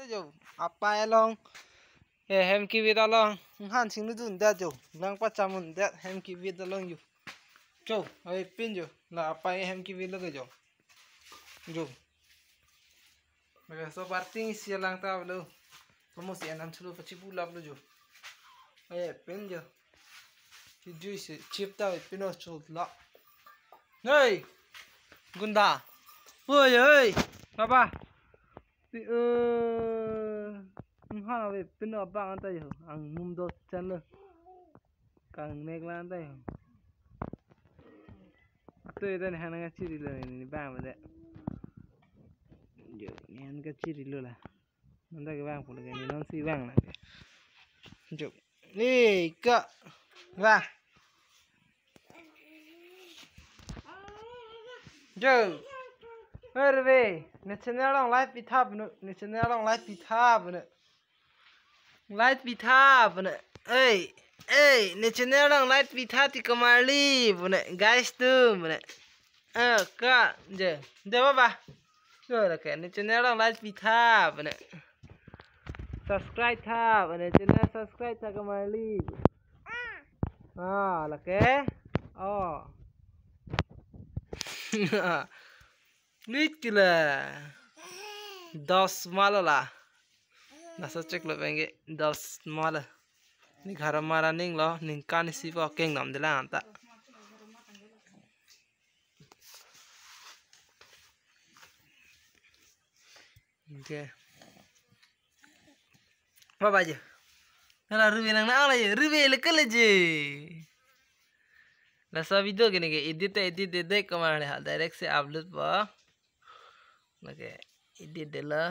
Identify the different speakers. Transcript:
Speaker 1: जो apa elong hem ki vida long han sing dun da jo lang pa chamun da hem ki vida long jo jo ai pin jo la apa hem ki vida jo jo so parting si lang ta lo como si anam chulu pa chipu lap lo jo ai pin jo ki juice chip ta pino chul la hey gunda oi oi papa ti ha về pin ở bang tay ho ang mum do chan lo kang nek lan tay ho tôi tên hàng nga chiri lo ni bang mà đấy giờ nghe cái chiri lo là nó đây cái bang phụ cái nó xi bang này chụp đi cỡ vàng giờ ơi về nè channel long live bị tháp nữa nè channel long live bị tháp nữa live bị tháp nữa ơi ê nè channel long live bị tháp thì kemari nữa guys tuh nữa kak giờ giờ ba rồi là cái nè channel long live bị tháp nữa subscribe tháp nữa channel subscribe cho kemari là cái Nít là 10 माला ला नसा चेक लो बेंगे 10 माला नि घर मारा निंग लो निंग कानी सिवा केंग नाम दिला अंता ओके बाबा जी नला रुबे नंग ना ले रुबे लेकल जे नसा वीडियो के ने एडिट दे कमाने हा डायरेक्ट से अपलोड बा लगे edit dela